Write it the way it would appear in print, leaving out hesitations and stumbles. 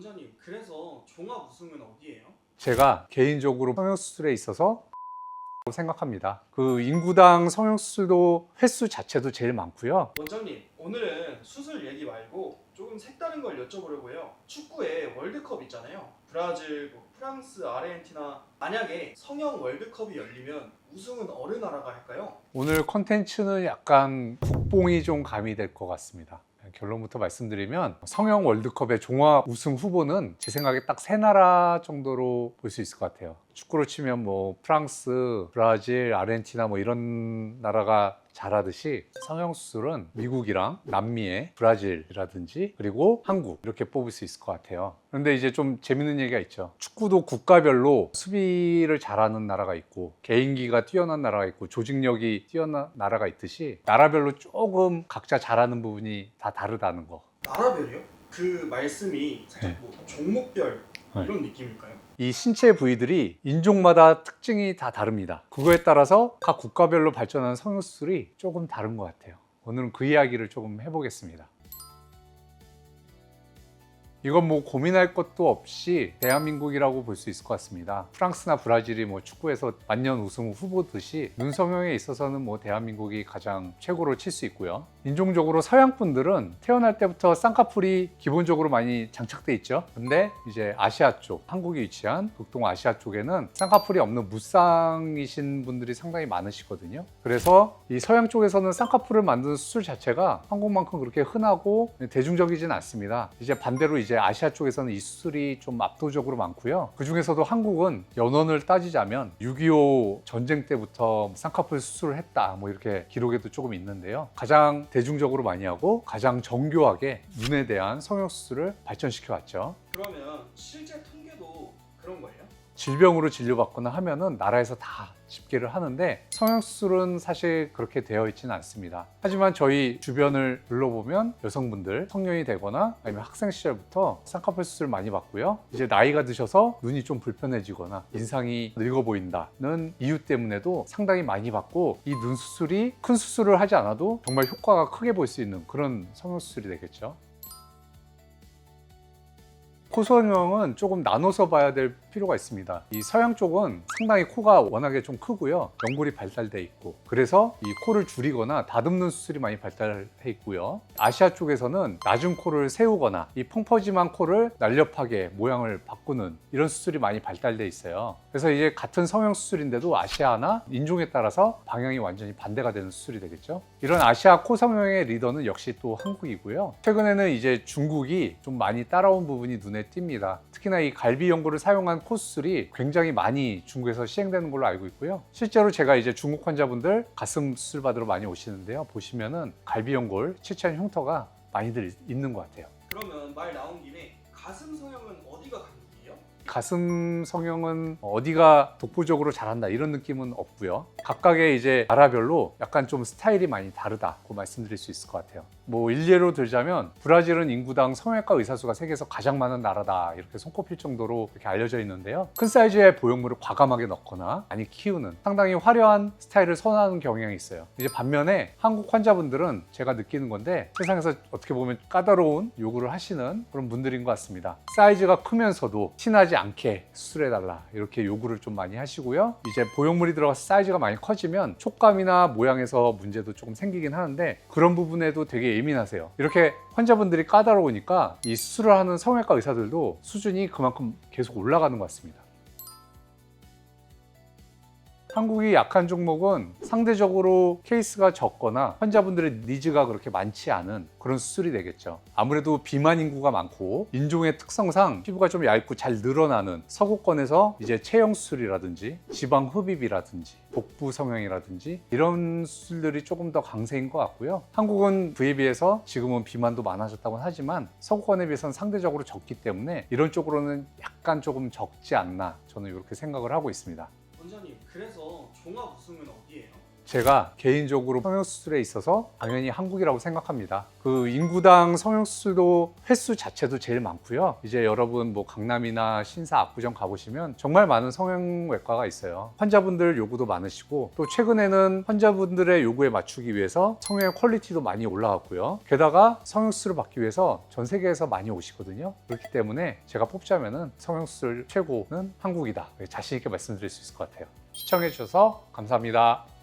원장님, 그래서 종합 우승은 어디예요? 제가 개인적으로 성형수술에 있어서 생각합니다. 그 인구당 성형수술도 횟수 자체도 제일 많고요. 원장님, 오늘은 수술 얘기 말고 조금 색다른 걸 여쭤보려고 해요. 축구에 월드컵 있잖아요. 브라질, 프랑스, 아르헨티나. 만약에 성형 월드컵이 열리면 우승은 어느 나라가 할까요? 오늘 컨텐츠는 약간 국뽕이 좀 가미될 것 같습니다. 결론부터 말씀드리면 성형 월드컵의 종합 우승 후보는 제 생각에 딱 세 나라 정도로 볼 수 있을 것 같아요. 축구로 치면 뭐 프랑스, 브라질, 아르헨티나 뭐 이런 나라가 잘하듯이 성형수술은 미국이랑 남미의 브라질이라든지 그리고 한국 이렇게 뽑을 수 있을 것 같아요. 그런데 이제 좀 재밌는 얘기가 있죠. 축구도 국가별로 수비를 잘하는 나라가 있고 개인기가 뛰어난 나라가 있고 조직력이 뛰어난 나라가 있듯이 나라별로 조금 각자 잘하는 부분이 다 다르다는 거. 나라별이요? 그 말씀이 살짝 네. 뭐 종목별 네. 이런 느낌일까요? 이 신체 부위들이 인종마다 특징이 다 다릅니다. 그거에 따라서 각 국가별로 발전하는 성형수술이 조금 다른 것 같아요. 오늘은 그 이야기를 조금 해보겠습니다. 이건 뭐 고민할 것도 없이 대한민국이라고 볼 수 있을 것 같습니다. 프랑스나 브라질이 뭐 축구에서 만년 우승 후보듯이 눈성형에 있어서는 뭐 대한민국이 가장 최고로 칠 수 있고요. 인종적으로 서양 분들은 태어날 때부터 쌍꺼풀이 기본적으로 많이 장착돼 있죠. 근데 이제 아시아 쪽, 한국이 위치한 북동아시아 쪽에는 쌍꺼풀이 없는 무쌍이신 분들이 상당히 많으시거든요. 그래서 이 서양 쪽에서는 쌍꺼풀을 만드는 수술 자체가 한국만큼 그렇게 흔하고 대중적이진 않습니다. 이제 반대로 이제 아시아 쪽에서는 이 수술이 좀 압도적으로 많고요. 그 중에서도 한국은 연원을 따지자면 6.25 전쟁 때부터 쌍꺼풀 수술을 했다 뭐 이렇게 기록에도 조금 있는데요. 가장 대중적으로 많이 하고 가장 정교하게 눈에 대한 성형수술을 발전시켜 왔죠. 그러면 실제 통계도 그런 거예요? 질병으로 진료받거나 하면은 나라에서 다 집계를 하는데 성형수술은 사실 그렇게 되어 있지는 않습니다. 하지만 저희 주변을 둘러보면 여성분들 성년이 되거나 아니면 학생 시절부터 쌍꺼풀 수술 많이 받고요. 이제 나이가 드셔서 눈이 좀 불편해지거나 인상이 늙어 보인다는 이유 때문에도 상당히 많이 받고 이 눈 수술이 큰 수술을 하지 않아도 정말 효과가 크게 볼 수 있는 그런 성형수술이 되겠죠. 코 성형은 조금 나눠서 봐야 될 필요가 있습니다. 이 서양 쪽은 상당히 코가 워낙에 좀 크고요. 연골이 발달돼 있고 그래서 이 코를 줄이거나 다듬는 수술이 많이 발달해 있고요. 아시아 쪽에서는 낮은 코를 세우거나 이 펑퍼짐한 코를 날렵하게 모양을 바꾸는 이런 수술이 많이 발달돼 있어요. 그래서 이제 같은 성형 수술인데도 아시아나 인종에 따라서 방향이 완전히 반대가 되는 수술이 되겠죠. 이런 아시아 코 성형의 리더는 역시 또 한국이고요. 최근에는 이제 중국이 좀 많이 따라온 부분이 눈에 띕니다. 특히나 이 갈비 연골을 사용한 코 수술이 굉장히 많이 중국에서 시행되는 걸로 알고 있고요. 실제로 제가 이제 중국 환자분들 가슴 수술 받으러 많이 오시는데요. 보시면은 갈비 연골, 치치한 흉터가 많이들 있는 것 같아요. 그러면 말 나온 김에 가슴 성형은 어디가 강국이에요? 가슴 성형은 어디가 독보적으로 잘한다 이런 느낌은 없고요. 각각의 이제 나라별로 약간 좀 스타일이 많이 다르다고 말씀드릴 수 있을 것 같아요. 뭐 일례로 들자면 브라질은 인구당 성형외과 의사 수가 세계에서 가장 많은 나라다 이렇게 손꼽힐 정도로 이렇게 알려져 있는데요. 큰 사이즈의 보형물을 과감하게 넣거나 많이 키우는 상당히 화려한 스타일을 선호하는 경향이 있어요. 이제 반면에 한국 환자분들은 제가 느끼는 건데 세상에서 어떻게 보면 까다로운 요구를 하시는 그런 분들인 것 같습니다. 사이즈가 크면서도 티나지 않게 수술해달라 이렇게 요구를 좀 많이 하시고요. 이제 보형물이 들어가서 사이즈가 많이 커지면 촉감이나 모양에서 문제도 조금 생기긴 하는데 그런 부분에도 되게 예민하세요. 이렇게 환자분들이 까다로우니까 이 수술을 하는 성형외과 의사들도 수준이 그만큼 계속 올라가는 것 같습니다. 한국이 약한 종목은 상대적으로 케이스가 적거나 환자분들의 니즈가 그렇게 많지 않은 그런 수술이 되겠죠. 아무래도 비만 인구가 많고 인종의 특성상 피부가 좀 얇고 잘 늘어나는 서구권에서 이제 체형 수술이라든지 지방 흡입이라든지 복부 성형이라든지 이런 수술들이 조금 더 강세인 것 같고요. 한국은 그에 비해서 지금은 비만도 많아졌다고 하지만 서구권에 비해서는 상대적으로 적기 때문에 이런 쪽으로는 약간 조금 적지 않나 저는 이렇게 생각을 하고 있습니다. 원장님, 그래서 종합 우승은 어디예요? 제가 개인적으로 성형수술에 있어서 당연히 한국이라고 생각합니다. 그 인구당 성형수술도 횟수 자체도 제일 많고요. 이제 여러분 뭐 강남이나 신사, 압구정 가보시면 정말 많은 성형외과가 있어요. 환자분들 요구도 많으시고 또 최근에는 환자분들의 요구에 맞추기 위해서 성형의 퀄리티도 많이 올라왔고요. 게다가 성형수술을 받기 위해서 전 세계에서 많이 오시거든요. 그렇기 때문에 제가 뽑자면은 성형수술 최고는 한국이다. 자신 있게 말씀드릴 수 있을 것 같아요. 시청해 주셔서 감사합니다.